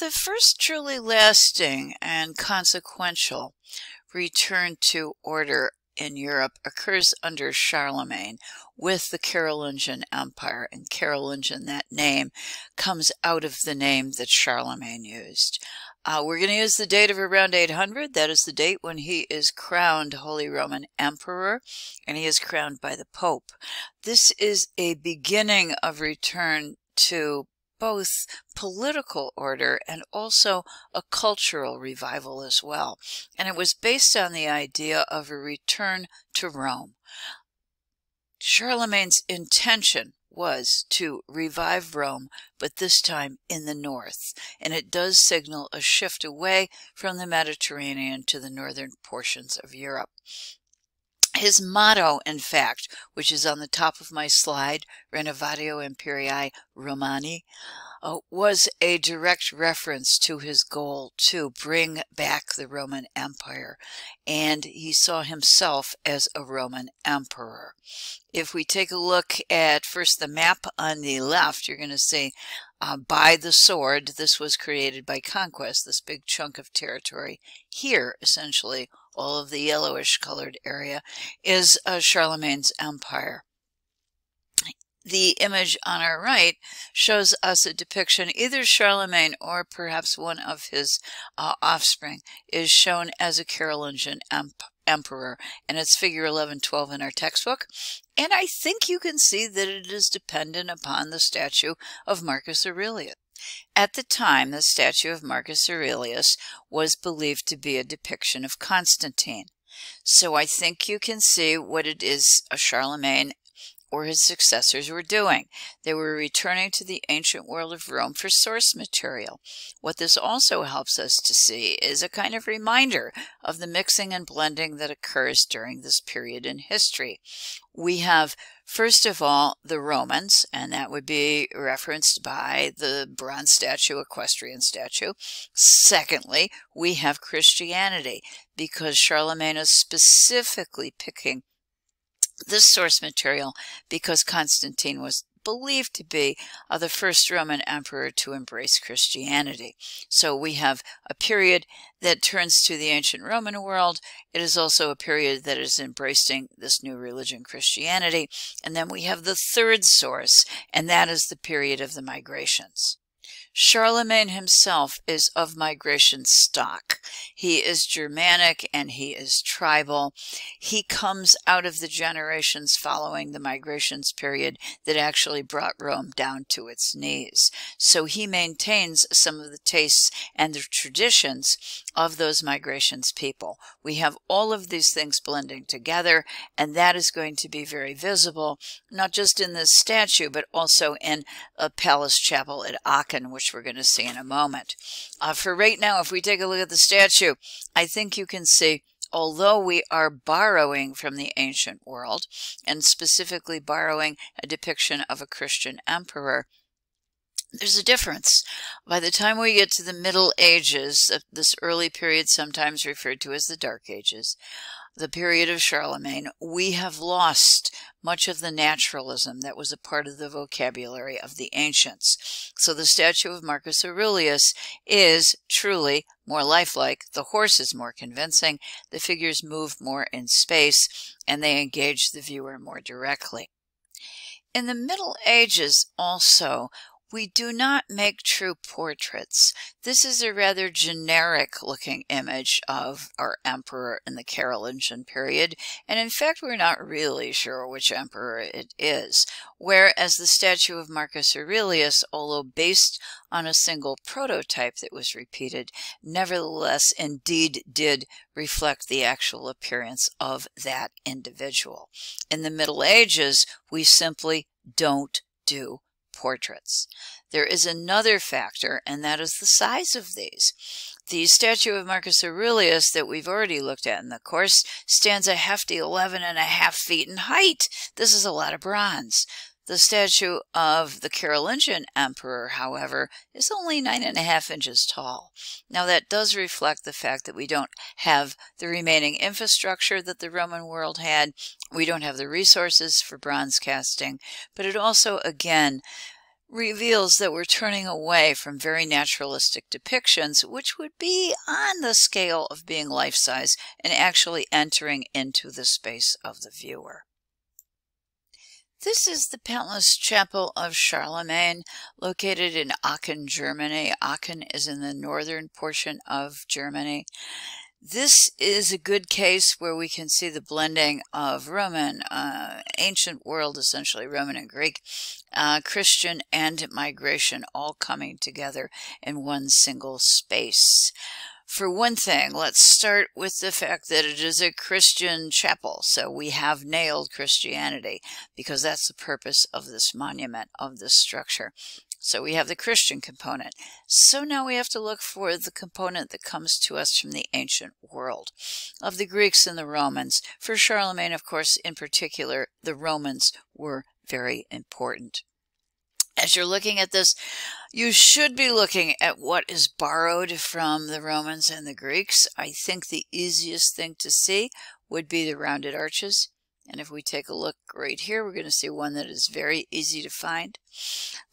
The first truly lasting and consequential return to order in Europe occurs under Charlemagne with the Carolingian Empire, and Carolingian, that name, comes out of the name that Charlemagne used. We're going to use the date of around 800. That is the date when he is crowned Holy Roman Emperor, and he is crowned by the Pope. This is a beginning of return to both political order and also a cultural revival as well. And it was based on the idea of a return to Rome. Charlemagne's intention was to revive Rome, but this time in the north, and it does signal a shift away from the Mediterranean to the northern portions of Europe. His motto, in fact, which is on the top of my slide, Renovatio Imperii Romani, was a direct reference to his goal to bring back the Roman Empire, and he saw himself as a Roman emperor. If we take a look at first the map on the left, you're going to see by the sword, this was created by conquest, this big chunk of territory here, essentially, all of the yellowish colored area, is Charlemagne's empire. The image on our right shows us a depiction, either Charlemagne or perhaps one of his offspring is shown as a Carolingian emperor, and it's figure 1112 in our textbook. And I think you can see that it is dependent upon the statue of Marcus Aurelius. At the time, the statue of Marcus Aurelius was believed to be a depiction of Constantine. So I think you can see what it is Charlemagne or his successors were doing. They were returning to the ancient world of Rome for source material. What this also helps us to see is a kind of reminder of the mixing and blending that occurs during this period in history. We have, first of all, the Romans, and that would be referenced by the bronze statue, equestrian statue. Secondly, we have Christianity, because Charlemagne is specifically picking this source material because Constantine was believed to be the first Roman emperor to embrace Christianity. So we have a period that turns to the ancient Roman world. It is also a period that is embracing this new religion, Christianity. And then we have the third source, and that is the period of the migrations. Charlemagne himself is of migration stock. He is Germanic and he is tribal. He comes out of the generations following the migrations period that actually brought Rome down to its knees. So he maintains some of the tastes and the traditions of those migrations people. We have all of these things blending together, and that is going to be very visible, not just in this statue, but also in a palace chapel at Aachen, which we're going to see in a moment. For right now, if we take a look at the statue, I think you can see, although we are borrowing from the ancient world, and specifically borrowing a depiction of a Christian emperor, there's a difference. By the time we get to the Middle Ages, this early period sometimes referred to as the Dark Ages, the period of Charlemagne, we have lost much of the naturalism that was a part of the vocabulary of the ancients. So the statue of Marcus Aurelius is truly more lifelike. The horse is more convincing. The figures move more in space, and they engage the viewer more directly. In the Middle Ages also, we do not make true portraits. This is a rather generic looking image of our emperor in the Carolingian period, and in fact we're not really sure which emperor it is, whereas the statue of Marcus Aurelius, although based on a single prototype that was repeated, nevertheless indeed did reflect the actual appearance of that individual. In the Middle Ages, we simply don't do portraits. There is another factor, and that is the size of these. The statue of Marcus Aurelius that we've already looked at in the course stands a hefty 11.5 feet in height. This is a lot of bronze. The statue of the Carolingian emperor, however, is only 9.5 inches tall. Now that does reflect the fact that we don't have the remaining infrastructure that the Roman world had. We don't have the resources for bronze casting, but it also, again, reveals that we're turning away from very naturalistic depictions, which would be on the scale of being life-size, and actually entering into the space of the viewer. This is the Palace Chapel of Charlemagne, located in Aachen, Germany. Aachen is in the northern portion of Germany. This is a good case where we can see the blending of Roman, ancient world, essentially Roman and Greek, Christian and migration all coming together in one single space. For one thing, let's start with the fact that it is a Christian chapel. So we have nailed Christianity because that's the purpose of this monument, of this structure. So we have the Christian component. So now we have to look for the component that comes to us from the ancient world, of the Greeks and the Romans. For Charlemagne, of course, in particular, the Romans were very important. As you're looking at this, you should be looking at what is borrowed from the Romans and the Greeks. I think the easiest thing to see would be the rounded arches. And if we take a look right here, we're going to see one that is very easy to find.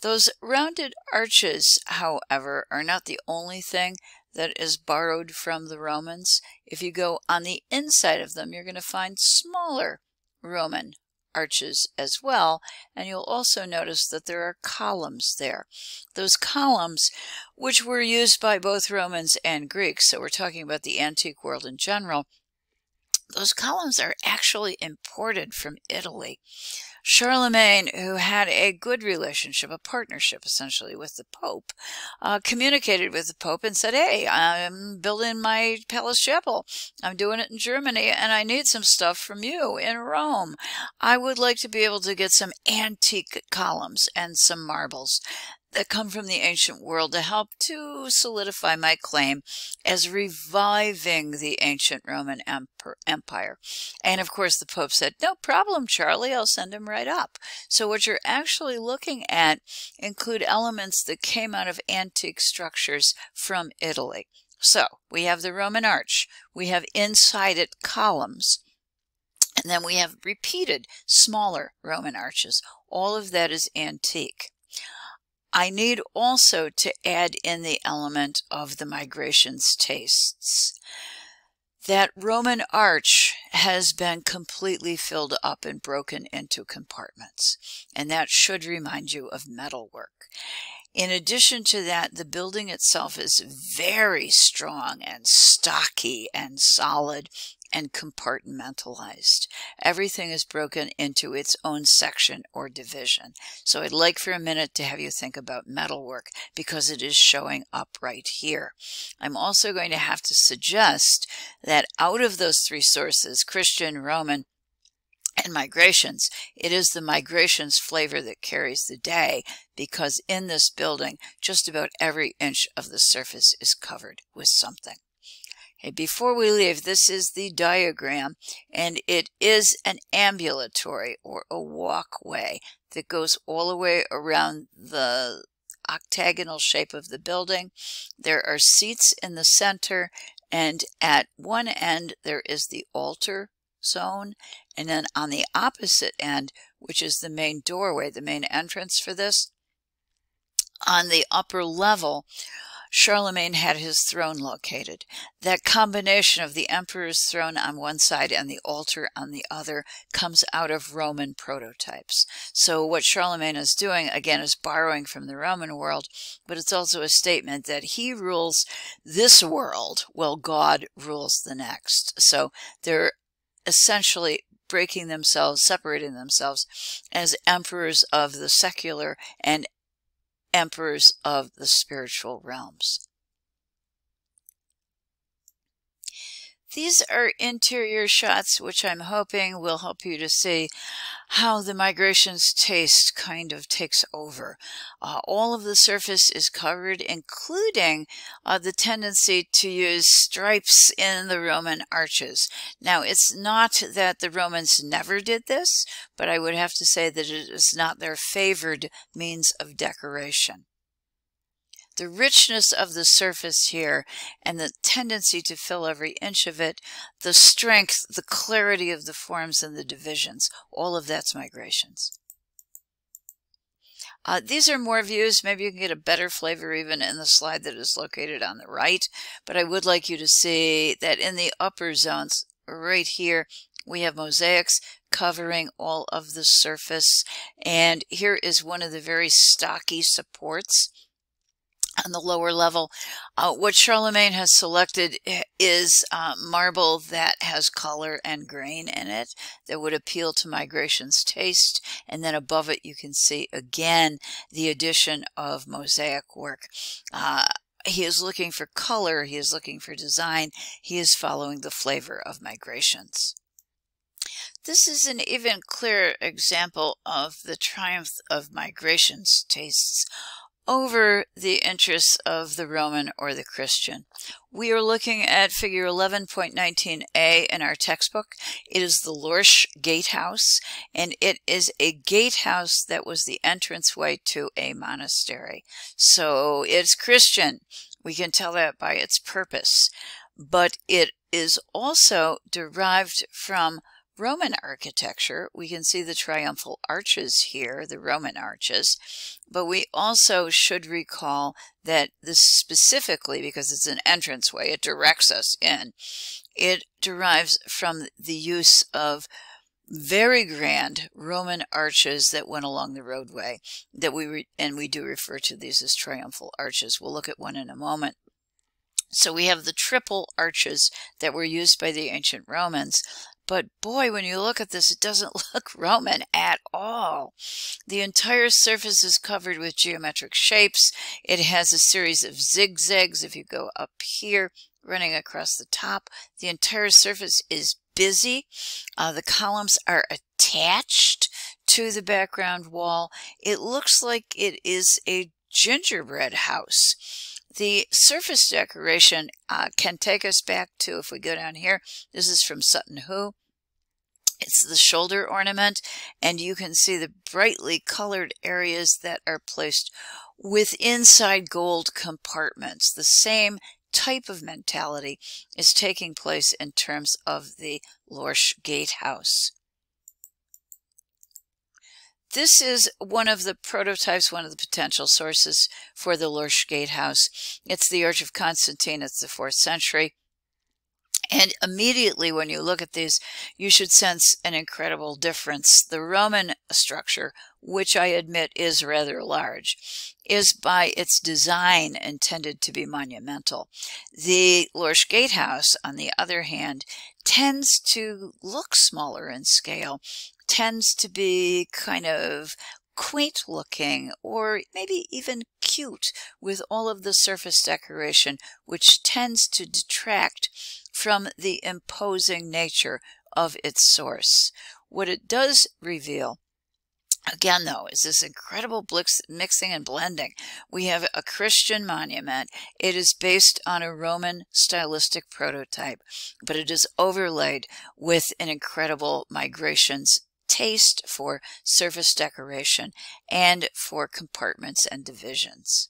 Those rounded arches, however, are not the only thing that is borrowed from the Romans. If you go on the inside of them, you're going to find smaller Roman arches as well, and you'll also notice that there are columns there. Those columns, which were used by both Romans and Greeks, so we're talking about the antique world in general, those columns are actually imported from Italy. Charlemagne, who had a good relationship, a partnership essentially with the Pope, communicated with the Pope and said, hey, I'm building my palace chapel. I'm doing it in Germany and I need some stuff from you in Rome. I would like to be able to get some antique columns and some marbles that come from the ancient world to help to solidify my claim as reviving the ancient Roman Empire. And of course the Pope said, no problem, Charlie, I'll send him right up. So what you're actually looking at include elements that came out of antique structures from Italy. So we have the Roman arch, we have inside it columns, and then we have repeated smaller Roman arches. All of that is antique. I need also to add in the element of the migration's tastes. That Roman arch has been completely filled up and broken into compartments, and that should remind you of metalwork. In addition to that, the building itself is very strong and stocky and solid and compartmentalized. Everything is broken into its own section or division. So I'd like for a minute to have you think about metalwork because it is showing up right here. I'm also going to have to suggest that out of those three sources, Christian, Roman, and migrations, it is the migrations flavor that carries the day because in this building, just about every inch of the surface is covered with something. Okay, before we leave, this is the diagram, and it is an ambulatory or a walkway that goes all the way around the octagonal shape of the building. There are seats in the center, and at one end there is the altar zone, and then on the opposite end, which is the main doorway, the main entrance for this, on the upper level, Charlemagne had his throne located. That combination of the emperor's throne on one side and the altar on the other comes out of Roman prototypes. So what Charlemagne is doing, again, is borrowing from the Roman world, but it's also a statement that he rules this world while God rules the next. So they're essentially breaking themselves, separating themselves as emperors of the secular and emperors of the spiritual realms. These are interior shots, which I'm hoping will help you to see how the migration's taste kind of takes over. All of the surface is covered, including the tendency to use stripes in the Roman arches. Now, it's not that the Romans never did this, but I would have to say that it is not their favored means of decoration. The richness of the surface here and the tendency to fill every inch of it, the strength, the clarity of the forms and the divisions, all of that's migrations. These are more views. Maybe you can get a better flavor even in the slide that is located on the right, but I would like you to see that in the upper zones right here, we have mosaics covering all of the surface, and here is one of the very stocky supports on the lower level. What Charlemagne has selected is marble that has color and grain in it that would appeal to migration's taste, and then above it you can see again the addition of mosaic work. He is looking for color, he is looking for design, he is following the flavor of migrations. This is an even clearer example of the triumph of migration's tastes over the interests of the Roman or the Christian. We are looking at figure 11.19a in our textbook. It is the Lorsch Gatehouse, and it is a gatehouse that was the entranceway to a monastery. So it's Christian. We can tell that by its purpose, but it is also derived from Roman architecture. We can see the triumphal arches here, the Roman arches, but we also should recall that this specifically, because it's an entranceway, it directs us in. It derives from the use of very grand Roman arches that went along the roadway, that we do refer to these as triumphal arches. We'll look at one in a moment. So we have the triple arches that were used by the ancient Romans. But boy, when you look at this, it doesn't look Roman at all. The entire surface is covered with geometric shapes. It has a series of zigzags. If you go up here, running across the top, the entire surface is busy. The columns are attached to the background wall. It looks like it is a gingerbread house. The surface decoration can take us back to, if we go down here, this is from Sutton Hoo. It's the shoulder ornament, and you can see the brightly colored areas that are placed with inside gold compartments. The same type of mentality is taking place in terms of the Lorsch Gatehouse. This is one of the prototypes, one of the potential sources for the Lorsch Gatehouse. It's the Arch of Constantine. It's the 4th century. And immediately when you look at these, you should sense an incredible difference. The Roman structure, which I admit is rather large, is by its design intended to be monumental. The Lorsch Gatehouse, on the other hand, tends to look smaller in scale, tends to be kind of quaint looking, or maybe even cute, with all of the surface decoration, which tends to detract from the imposing nature of its source. What it does reveal, again though, is this incredible mixing and blending. We have a Christian monument. It is based on a Roman stylistic prototype, but it is overlaid with an incredible migrations taste for surface decoration and for compartments and divisions.